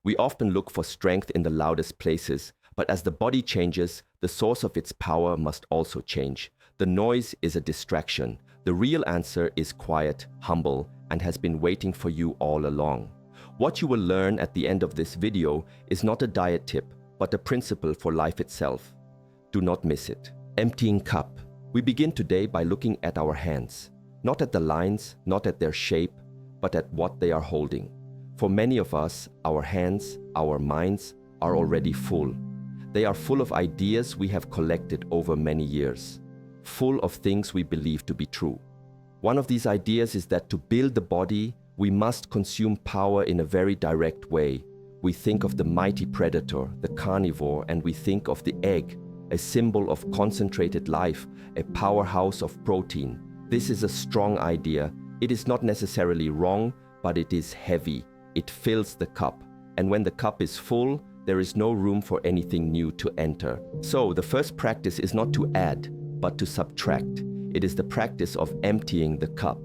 We often look for strength in the loudest places, but as the body changes, the source of its power must also change. The noise is a distraction. The real answer is quiet, humble, and has been waiting for you all along. What you will learn at the end of this video is not a diet tip, but a principle for life itself. Do not miss it. Emptying cup. We begin today by looking at our hands. Not at the lines, not at their shape, but at what they are holding. For many of us, our hands, our minds, are already full. They are full of ideas we have collected over many years, full of things we believe to be true. One of these ideas is that to build the body, we must consume power in a very direct way. We think of the mighty predator, the carnivore, and we think of the egg, a symbol of concentrated life, a powerhouse of protein. This is a strong idea. It is not necessarily wrong, but it is heavy. It fills the cup. And when the cup is full, there is no room for anything new to enter. So the first practice is not to add, but to subtract. It is the practice of emptying the cup.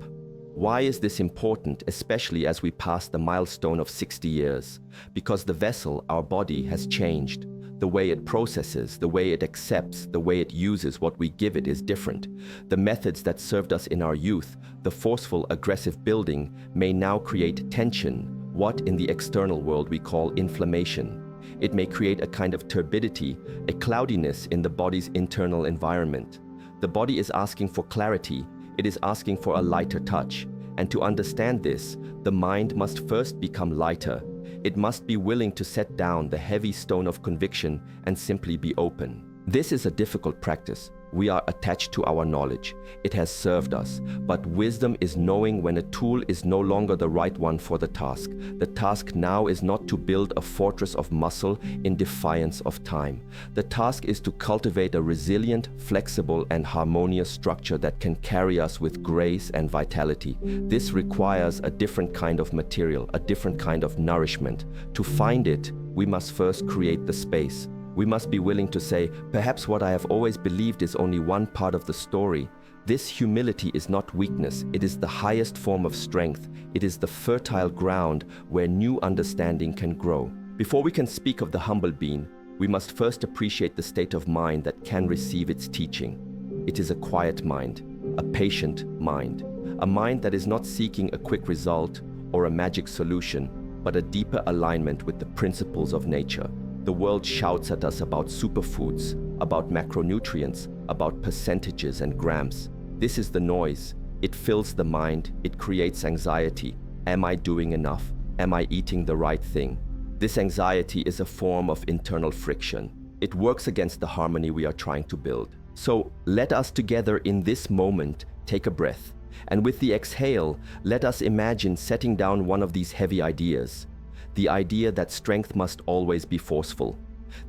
Why is this important, especially as we pass the milestone of 60 years? Because the vessel, our body, has changed. The way it processes, the way it accepts, the way it uses what we give it is different. The methods that served us in our youth, the forceful, aggressive building, may now create tension, what in the external world we call inflammation. It may create a kind of turbidity, a cloudiness in the body's internal environment. The body is asking for clarity. It is asking for a lighter touch. And to understand this, the mind must first become lighter. It must be willing to set down the heavy stone of conviction and simply be open. This is a difficult practice. We are attached to our knowledge. It has served us. But wisdom is knowing when a tool is no longer the right one for the task. The task now is not to build a fortress of muscle in defiance of time. The task is to cultivate a resilient, flexible, and harmonious structure that can carry us with grace and vitality. This requires a different kind of material, a different kind of nourishment. To find it, we must first create the space. We must be willing to say, perhaps what I have always believed is only one part of the story. This humility is not weakness. It is the highest form of strength. It is the fertile ground where new understanding can grow. Before we can speak of the humble being, we must first appreciate the state of mind that can receive its teaching. It is a quiet mind, a patient mind, a mind that is not seeking a quick result or a magic solution, but a deeper alignment with the principles of nature. The world shouts at us about superfoods, about macronutrients, about percentages and grams. This is the noise. It fills the mind. It creates anxiety. Am I doing enough? Am I eating the right thing? This anxiety is a form of internal friction. It works against the harmony we are trying to build. So let us together in this moment take a breath. And with the exhale, let us imagine setting down one of these heavy ideas. The idea that strength must always be forceful.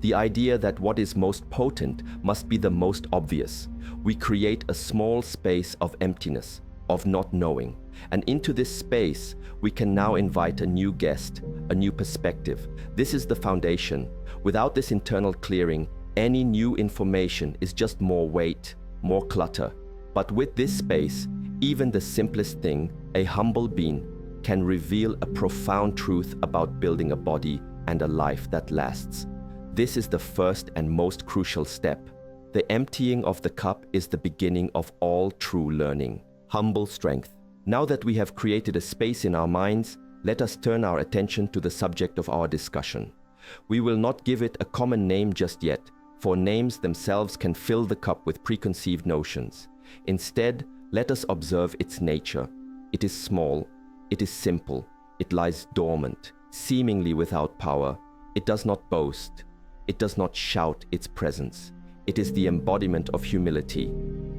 The idea that what is most potent must be the most obvious. We create a small space of emptiness, of not knowing. And into this space, we can now invite a new guest, a new perspective. This is the foundation. Without this internal clearing, any new information is just more weight, more clutter. But with this space, even the simplest thing, a humble being, can reveal a profound truth about building a body and a life that lasts. This is the first and most crucial step. The emptying of the cup is the beginning of all true learning. Humble strength. Now that we have created a space in our minds, let us turn our attention to the subject of our discussion. We will not give it a common name just yet, for names themselves can fill the cup with preconceived notions. Instead, let us observe its nature. It is small. It is simple. It lies dormant, seemingly without power. It does not boast. It does not shout its presence. It is the embodiment of humility.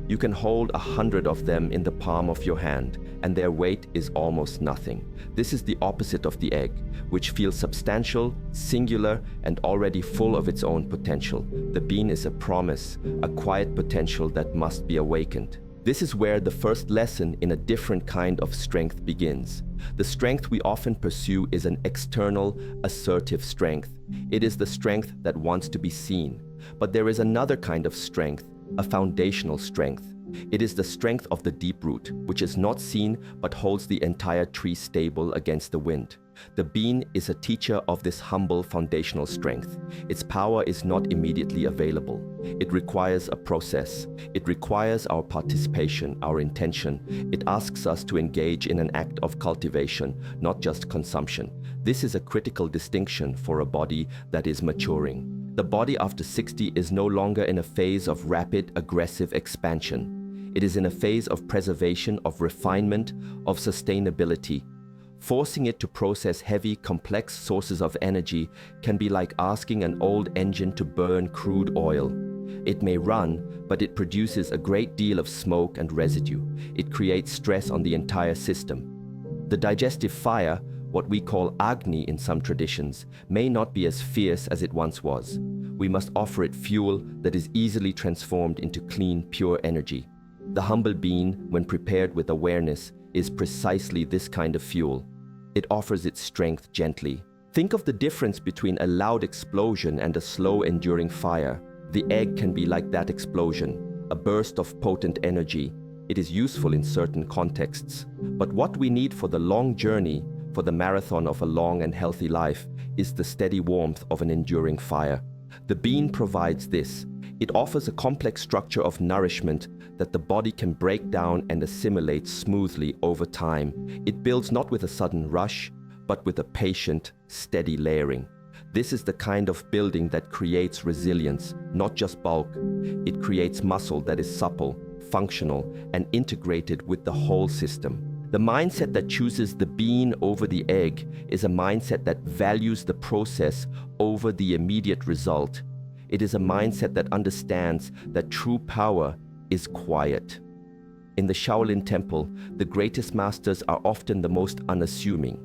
You can hold 100 of them in the palm of your hand, and their weight is almost nothing. This is the opposite of the egg, which feels substantial, singular, and already full of its own potential. The bean is a promise, a quiet potential that must be awakened. This is where the first lesson in a different kind of strength begins. The strength we often pursue is an external, assertive strength. It is the strength that wants to be seen. But there is another kind of strength, a foundational strength. It is the strength of the deep root, which is not seen but holds the entire tree stable against the wind. The bean is a teacher of this humble foundational strength. Its power is not immediately available. It requires a process. It requires our participation, our intention. It asks us to engage in an act of cultivation, not just consumption. This is a critical distinction for a body that is maturing. The body after 60 is no longer in a phase of rapid, aggressive expansion. It is in a phase of preservation, of refinement, of sustainability. Forcing it to process heavy, complex sources of energy can be like asking an old engine to burn crude oil. It may run, but it produces a great deal of smoke and residue. It creates stress on the entire system. The digestive fire, what we call Agni in some traditions, may not be as fierce as it once was. We must offer it fuel that is easily transformed into clean, pure energy. The humble bean, when prepared with awareness, is precisely this kind of fuel. It offers its strength gently. Think of the difference between a loud explosion and a slow, enduring fire. The egg can be like that explosion, a burst of potent energy. It is useful in certain contexts. But what we need for the long journey, for the marathon of a long and healthy life, is the steady warmth of an enduring fire. The bean provides this. It offers a complex structure of nourishment that the body can break down and assimilate smoothly over time. It builds not with a sudden rush, but with a patient, steady layering. This is the kind of building that creates resilience, not just bulk. It creates muscle that is supple, functional, and integrated with the whole system. The mindset that chooses the bean over the egg is a mindset that values the process over the immediate result. It is a mindset that understands that true power is quiet. In the Shaolin Temple, the greatest masters are often the most unassuming.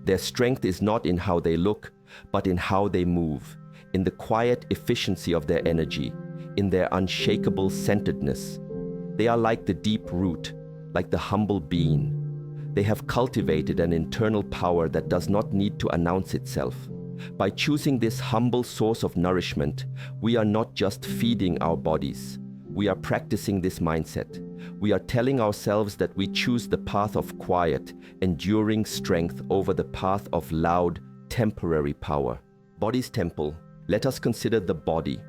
Their strength is not in how they look, but in how they move, in the quiet efficiency of their energy, in their unshakable centeredness. They are like the deep root, like the humble bean. They have cultivated an internal power that does not need to announce itself. By choosing this humble source of nourishment, we are not just feeding our bodies. We are practicing this mindset. We are telling ourselves that we choose the path of quiet, enduring strength over the path of loud, temporary power. Body's temple. Let us consider the body,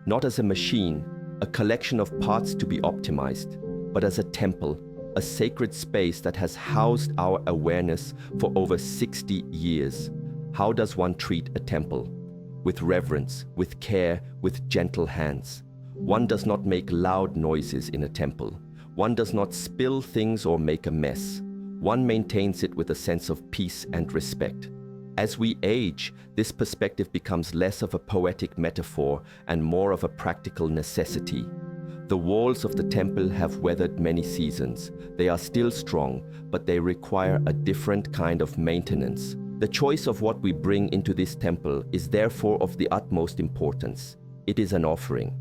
not as a machine, a collection of parts to be optimized, but as a temple, a sacred space that has housed our awareness for over 60 years. How does one treat a temple? With reverence, with care, with gentle hands. One does not make loud noises in a temple. One does not spill things or make a mess. One maintains it with a sense of peace and respect. As we age, this perspective becomes less of a poetic metaphor and more of a practical necessity. The walls of the temple have weathered many seasons. They are still strong, but they require a different kind of maintenance. The choice of what we bring into this temple is therefore of the utmost importance. It is an offering.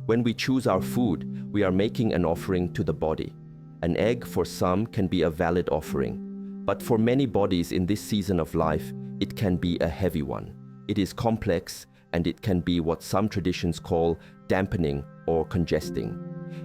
When we choose our food, we are making an offering to the body. An egg for some can be a valid offering, but for many bodies in this season of life, it can be a heavy one. It is complex, and it can be what some traditions call dampening or congesting.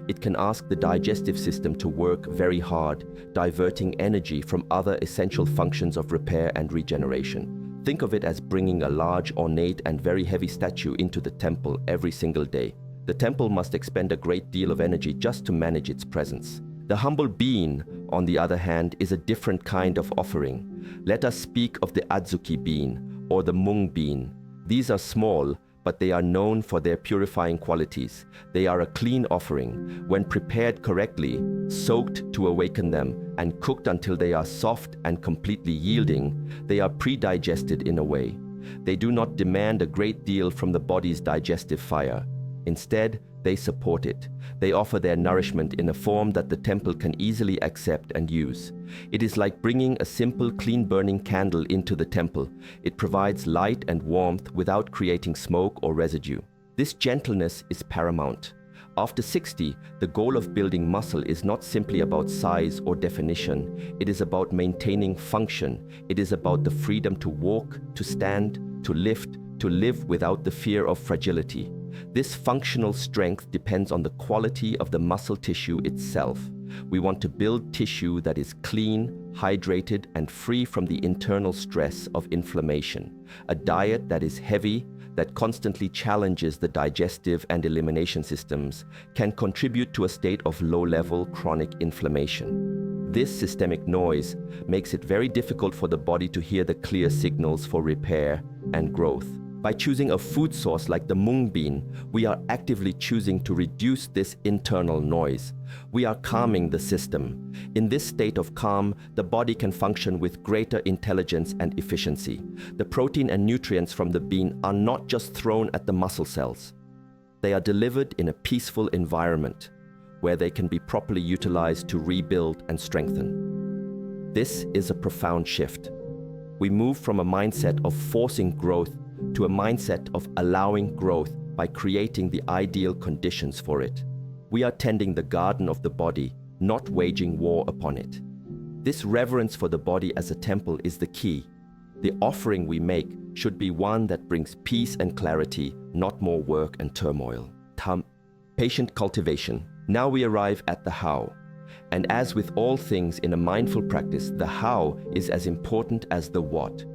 It can ask the digestive system to work very hard, diverting energy from other essential functions of repair and regeneration. Think of it as bringing a large, ornate, and very heavy statue into the temple every single day. The temple must expend a great deal of energy just to manage its presence. The humble bean, on the other hand, is a different kind of offering. Let us speak of the adzuki bean or the mung bean. These are small, but they are known for their purifying qualities. They are a clean offering. When prepared correctly, soaked to awaken them, and cooked until they are soft and completely yielding, they are pre-digested in a way. They do not demand a great deal from the body's digestive fire. Instead, they support it. They offer their nourishment in a form that the temple can easily accept and use. It is like bringing a simple, clean-burning candle into the temple. It provides light and warmth without creating smoke or residue. This gentleness is paramount. After 60, the goal of building muscle is not simply about size or definition. It is about maintaining function. It is about the freedom to walk, to stand, to lift, to live without the fear of fragility. This functional strength depends on the quality of the muscle tissue itself. We want to build tissue that is clean, hydrated, and free from the internal stress of inflammation. A diet that is heavy, that constantly challenges the digestive and elimination systems, can contribute to a state of low-level chronic inflammation. This systemic noise makes it very difficult for the body to hear the clear signals for repair and growth. By choosing a food source like the mung bean, we are actively choosing to reduce this internal noise. We are calming the system. In this state of calm, the body can function with greater intelligence and efficiency. The protein and nutrients from the bean are not just thrown at the muscle cells. They are delivered in a peaceful environment where they can be properly utilized to rebuild and strengthen. This is a profound shift. We move from a mindset of forcing growth to a mindset of allowing growth by creating the ideal conditions for it. We are tending the garden of the body, not waging war upon it. This reverence for the body as a temple is the key. The offering we make should be one that brings peace and clarity, not more work and turmoil. Patient cultivation. Now we arrive at the how. And as with all things in a mindful practice, the how is as important as the what.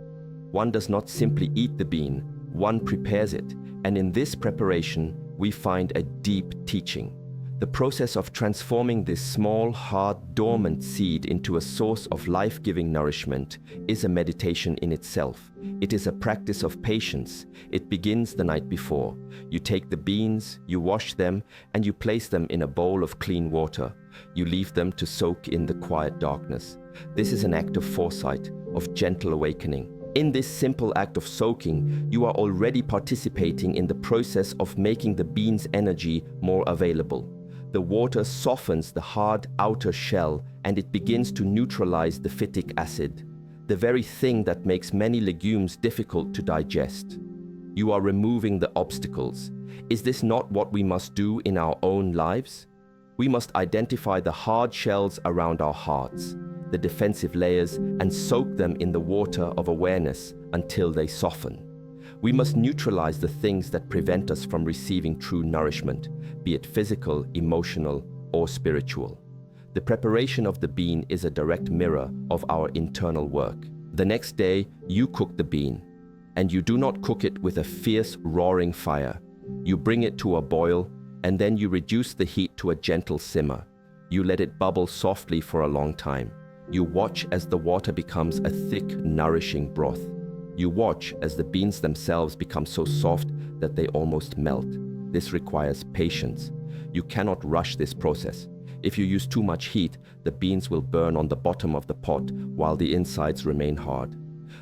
One does not simply eat the bean, one prepares it, and in this preparation, we find a deep teaching. The process of transforming this small, hard, dormant seed into a source of life-giving nourishment is a meditation in itself. It is a practice of patience. It begins the night before. You take the beans, you wash them, and you place them in a bowl of clean water. You leave them to soak in the quiet darkness. This is an act of foresight, of gentle awakening. In this simple act of soaking, you are already participating in the process of making the bean's energy more available. The water softens the hard outer shell and it begins to neutralize the phytic acid, the very thing that makes many legumes difficult to digest. You are removing the obstacles. Is this not what we must do in our own lives? We must identify the hard shells around our hearts, the defensive layers, and soak them in the water of awareness until they soften. We must neutralize the things that prevent us from receiving true nourishment, be it physical, emotional, or spiritual. The preparation of the bean is a direct mirror of our internal work. The next day, you cook the bean, and you do not cook it with a fierce, roaring fire. You bring it to a boil, and then you reduce the heat to a gentle simmer. You let it bubble softly for a long time. You watch as the water becomes a thick, nourishing broth. You watch as the beans themselves become so soft that they almost melt. This requires patience. You cannot rush this process. If you use too much heat, the beans will burn on the bottom of the pot while the insides remain hard.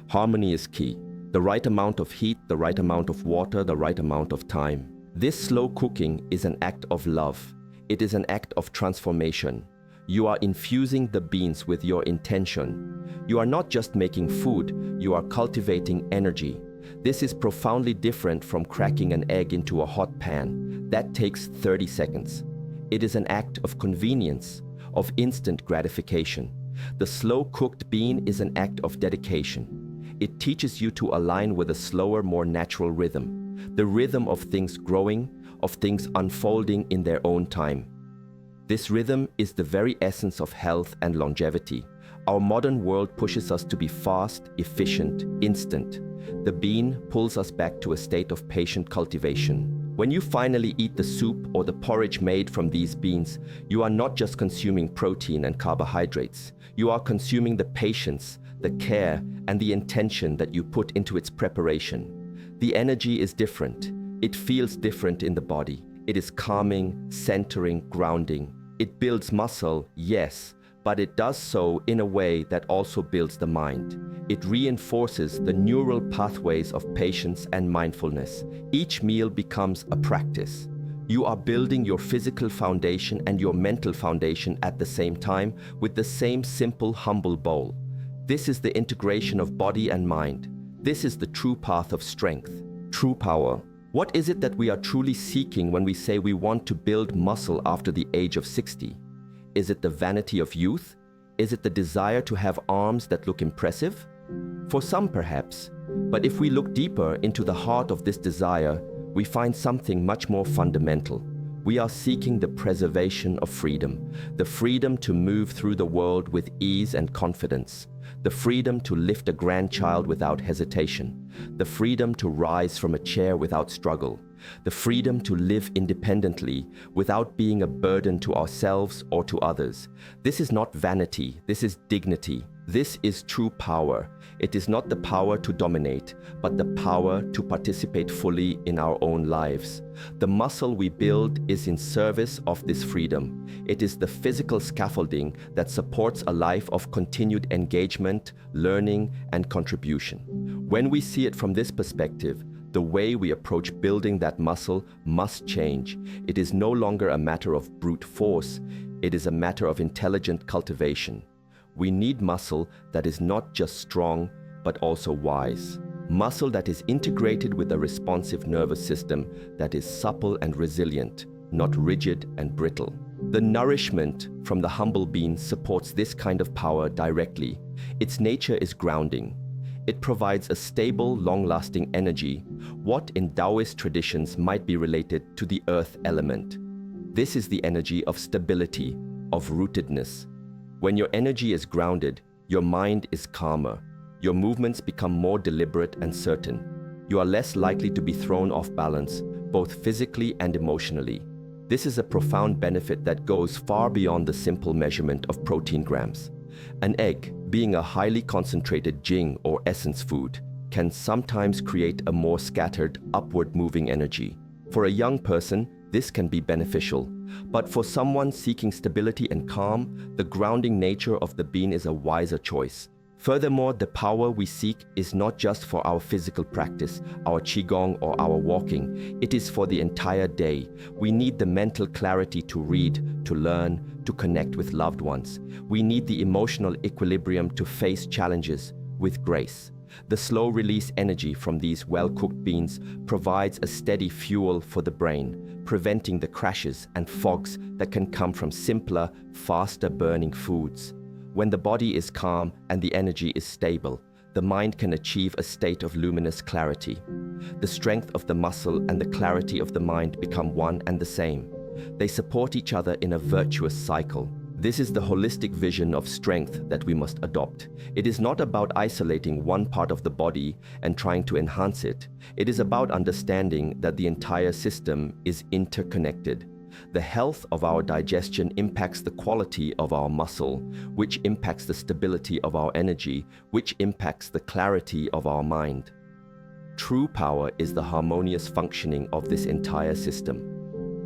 Harmony is key. The right amount of heat, the right amount of water, the right amount of time. This slow cooking is an act of love. It is an act of transformation. You are infusing the beans with your intention. You are not just making food, you are cultivating energy. This is profoundly different from cracking an egg into a hot pan. That takes 30 seconds. It is an act of convenience, of instant gratification. The slow-cooked bean is an act of dedication. It teaches you to align with a slower, more natural rhythm. The rhythm of things growing, of things unfolding in their own time. This rhythm is the very essence of health and longevity. Our modern world pushes us to be fast, efficient, instant. The bean pulls us back to a state of patient cultivation. When you finally eat the soup or the porridge made from these beans, you are not just consuming protein and carbohydrates. You are consuming the patience, the care, and the intention that you put into its preparation. The energy is different. It feels different in the body. It is calming, centering, grounding. It builds muscle, yes, but it does so in a way that also builds the mind. It reinforces the neural pathways of patience and mindfulness. Each meal becomes a practice. You are building your physical foundation and your mental foundation at the same time with the same simple, humble bowl. This is the integration of body and mind. This is the true path of strength, true power. What is it that we are truly seeking when we say we want to build muscle after the age of 60? Is it the vanity of youth? Is it the desire to have arms that look impressive? For some, perhaps. But if we look deeper into the heart of this desire, we find something much more fundamental. We are seeking the preservation of freedom, the freedom to move through the world with ease and confidence, the freedom to lift a grandchild without hesitation, the freedom to rise from a chair without struggle, the freedom to live independently without being a burden to ourselves or to others. This is not vanity, this is dignity. This is true power. It is not the power to dominate, but the power to participate fully in our own lives. The muscle we build is in service of this freedom. It is the physical scaffolding that supports a life of continued engagement, learning, and contribution. When we see it from this perspective, the way we approach building that muscle must change. It is no longer a matter of brute force. It is a matter of intelligent cultivation. We need muscle that is not just strong, but also wise. Muscle that is integrated with a responsive nervous system that is supple and resilient, not rigid and brittle. The nourishment from the humble bean supports this kind of power directly. Its nature is grounding. It provides a stable, long-lasting energy, what in Taoist traditions might be related to the earth element. This is the energy of stability, of rootedness. When your energy is grounded, your mind is calmer. Your movements become more deliberate and certain. You are less likely to be thrown off balance, both physically and emotionally. This is a profound benefit that goes far beyond the simple measurement of protein grams. An egg, being a highly concentrated jing or essence food, can sometimes create a more scattered, upward-moving energy. For a young person, this can be beneficial. But for someone seeking stability and calm, the grounding nature of the bean is a wiser choice. Furthermore, the power we seek is not just for our physical practice, our qigong or our walking. It is for the entire day. We need the mental clarity to read, to learn, to connect with loved ones. We need the emotional equilibrium to face challenges with grace. The slow release energy from these well-cooked beans provides a steady fuel for the brain, preventing the crashes and fogs that can come from simpler, faster burning foods. When the body is calm and the energy is stable, the mind can achieve a state of luminous clarity. The strength of the muscle and the clarity of the mind become one and the same. They support each other in a virtuous cycle. This is the holistic vision of strength that we must adopt. It is not about isolating one part of the body and trying to enhance it. It is about understanding that the entire system is interconnected. The health of our digestion impacts the quality of our muscle, which impacts the stability of our energy, which impacts the clarity of our mind. True power is the harmonious functioning of this entire system.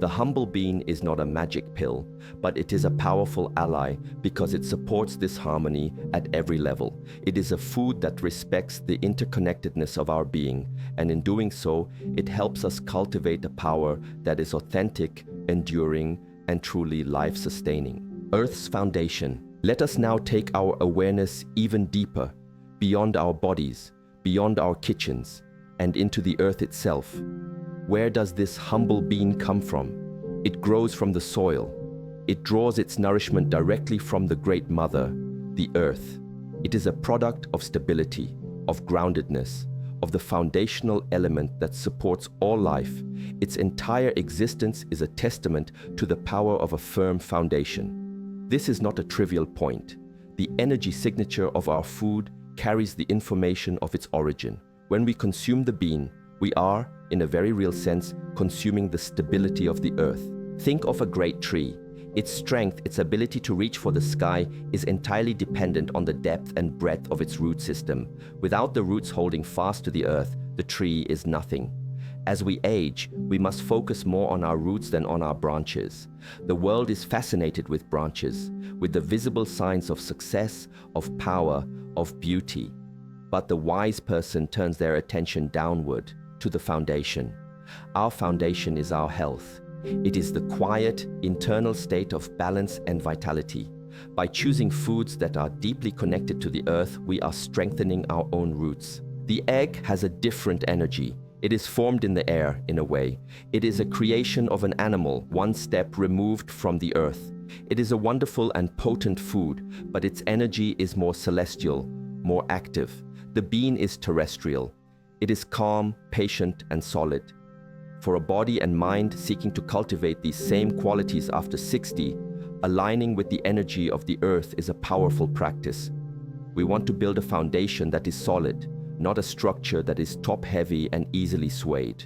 The humble bean is not a magic pill, but it is a powerful ally because it supports this harmony at every level. It is a food that respects the interconnectedness of our being, and in doing so, it helps us cultivate a power that is authentic, enduring, and truly life-sustaining. Earth's foundation. Let us now take our awareness even deeper, beyond our bodies, beyond our kitchens, and into the earth itself. Where does this humble bean come from? It grows from the soil. It draws its nourishment directly from the Great Mother, the earth. It is a product of stability, of groundedness, of the foundational element that supports all life. Its entire existence is a testament to the power of a firm foundation. This is not a trivial point. The energy signature of our food carries the information of its origin. When we consume the bean, we are, in a very real sense, consuming the stability of the earth. Think of a great tree. Its strength, its ability to reach for the sky, is entirely dependent on the depth and breadth of its root system. Without the roots holding fast to the earth, the tree is nothing. As we age, we must focus more on our roots than on our branches. The world is fascinated with branches, with the visible signs of success, of power, of beauty. But the wise person turns their attention downward, to the foundation. Our foundation is our health. It is the quiet, internal state of balance and vitality. By choosing foods that are deeply connected to the earth, we are strengthening our own roots. The egg has a different energy. It is formed in the air, in a way. It is a creation of an animal, one step removed from the earth. It is a wonderful and potent food, but its energy is more celestial, more active. The bean is terrestrial. It is calm, patient, and solid. For a body and mind seeking to cultivate these same qualities after 60, aligning with the energy of the earth is a powerful practice. We want to build a foundation that is solid, not a structure that is top-heavy and easily swayed.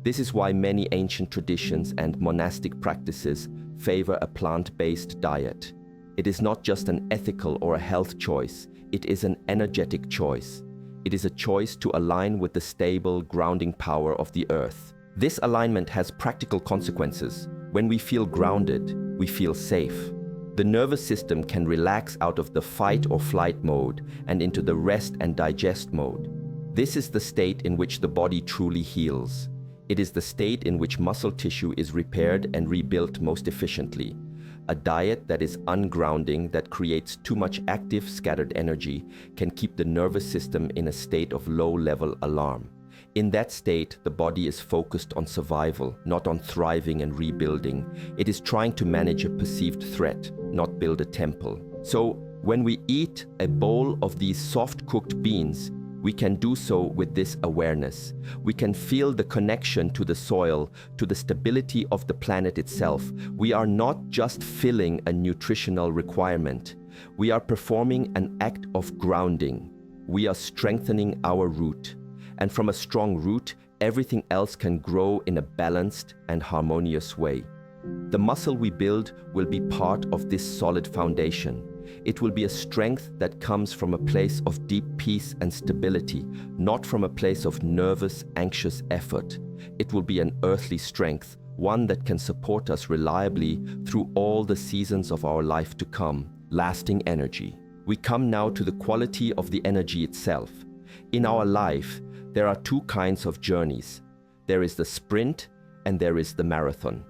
This is why many ancient traditions and monastic practices favor a plant-based diet. It is not just an ethical or a health choice, it is an energetic choice. It is a choice to align with the stable, grounding power of the earth. This alignment has practical consequences. When we feel grounded, we feel safe. The nervous system can relax out of the fight or flight mode and into the rest and digest mode. This is the state in which the body truly heals. It is the state in which muscle tissue is repaired and rebuilt most efficiently. A diet that is ungrounding, that creates too much active, scattered energy, can keep the nervous system in a state of low-level alarm. In that state, the body is focused on survival, not on thriving and rebuilding. It is trying to manage a perceived threat, not build a temple. So, when we eat a bowl of these soft-cooked beans, we can do so with this awareness. We can feel the connection to the soil, to the stability of the planet itself. We are not just filling a nutritional requirement. We are performing an act of grounding. We are strengthening our root. And from a strong root, everything else can grow in a balanced and harmonious way. The muscle we build will be part of this solid foundation. It will be a strength that comes from a place of deep peace and stability, not from a place of nervous, anxious effort. It will be an earthly strength, one that can support us reliably through all the seasons of our life to come, lasting energy. We come now to the quality of the energy itself. In our life, there are two kinds of journeys. There is the sprint and there is the marathon.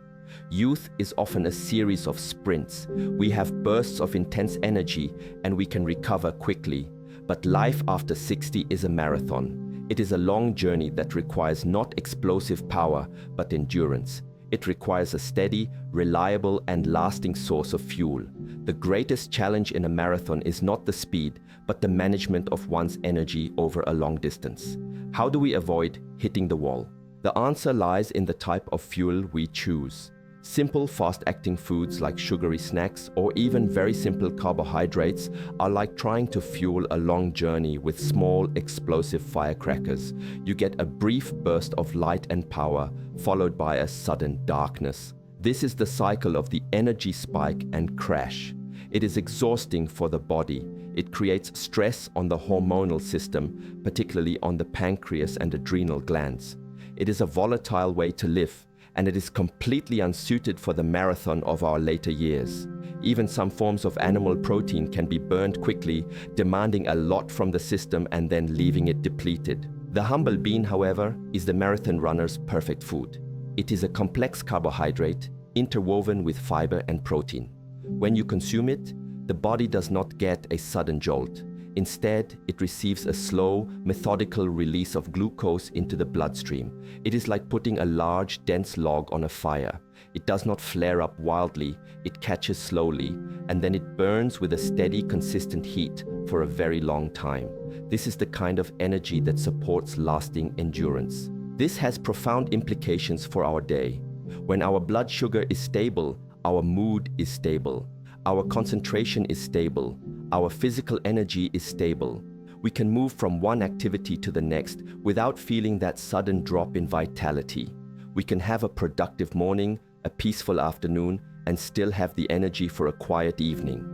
Youth is often a series of sprints. We have bursts of intense energy and we can recover quickly. But life after 60 is a marathon. It is a long journey that requires not explosive power, but endurance. It requires a steady, reliable, and lasting source of fuel. The greatest challenge in a marathon is not the speed, but the management of one's energy over a long distance. How do we avoid hitting the wall? The answer lies in the type of fuel we choose. Simple, fast-acting foods like sugary snacks or even very simple carbohydrates are like trying to fuel a long journey with small, explosive firecrackers. You get a brief burst of light and power, followed by a sudden darkness. This is the cycle of the energy spike and crash. It is exhausting for the body. It creates stress on the hormonal system, particularly on the pancreas and adrenal glands. It is a volatile way to live, and it is completely unsuited for the marathon of our later years. Even some forms of animal protein can be burned quickly, demanding a lot from the system and then leaving it depleted. The humble bean, however, is the marathon runner's perfect food. It is a complex carbohydrate, interwoven with fiber and protein. When you consume it, the body does not get a sudden jolt. Instead, it receives a slow, methodical release of glucose into the bloodstream. It is like putting a large, dense log on a fire. It does not flare up wildly, it catches slowly, and then it burns with a steady, consistent heat for a very long time. This is the kind of energy that supports lasting endurance. This has profound implications for our day. When our blood sugar is stable, our mood is stable. Our concentration is stable. Our physical energy is stable. We can move from one activity to the next without feeling that sudden drop in vitality. We can have a productive morning, a peaceful afternoon, and still have the energy for a quiet evening.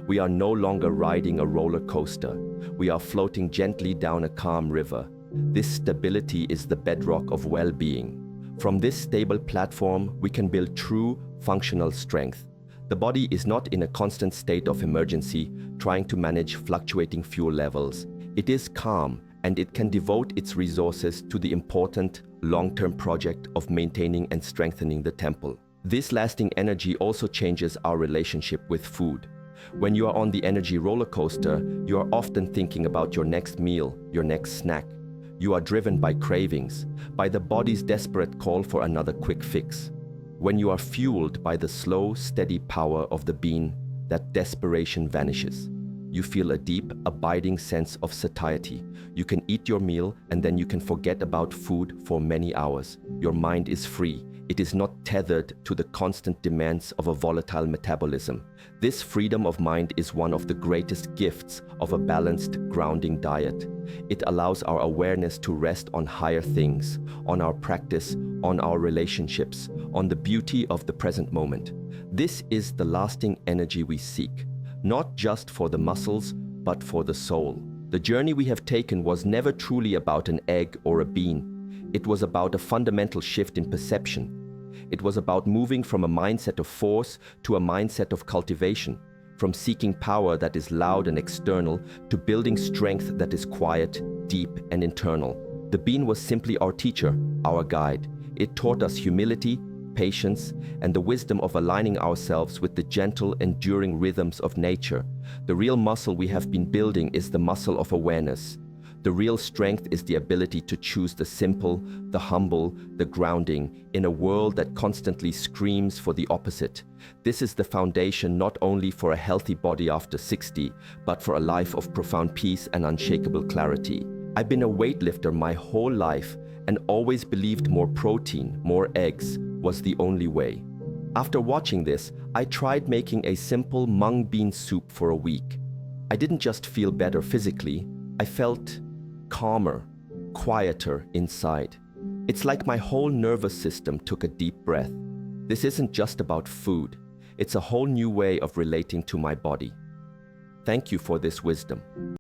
We are no longer riding a roller coaster. We are floating gently down a calm river. This stability is the bedrock of well-being. From this stable platform, we can build true, functional strength. The body is not in a constant state of emergency, trying to manage fluctuating fuel levels. It is calm, and it can devote its resources to the important, long-term project of maintaining and strengthening the temple. This lasting energy also changes our relationship with food. When you are on the energy roller coaster, you are often thinking about your next meal, your next snack. You are driven by cravings, by the body's desperate call for another quick fix. When you are fueled by the slow, steady power of the bean, that desperation vanishes. You feel a deep, abiding sense of satiety. You can eat your meal and then you can forget about food for many hours. Your mind is free. It is not tethered to the constant demands of a volatile metabolism. This freedom of mind is one of the greatest gifts of a balanced, grounding diet. It allows our awareness to rest on higher things, on our practice, on our relationships, on the beauty of the present moment. This is the lasting energy we seek, not just for the muscles, but for the soul. The journey we have taken was never truly about an egg or a bean. It was about a fundamental shift in perception. It was about moving from a mindset of force to a mindset of cultivation, from seeking power that is loud and external to building strength that is quiet, deep, and internal. The bean was simply our teacher, our guide. It taught us humility, patience, and the wisdom of aligning ourselves with the gentle, enduring rhythms of nature. The real muscle we have been building is the muscle of awareness. The real strength is the ability to choose the simple, the humble, the grounding, in a world that constantly screams for the opposite. This is the foundation not only for a healthy body after 60, but for a life of profound peace and unshakable clarity. I've been a weightlifter my whole life and always believed more protein, more eggs, was the only way. After watching this, I tried making a simple mung bean soup for a week. I didn't just feel better physically, I felt calmer, quieter inside. It's like my whole nervous system took a deep breath. This isn't just about food. It's a whole new way of relating to my body. Thank you for this wisdom.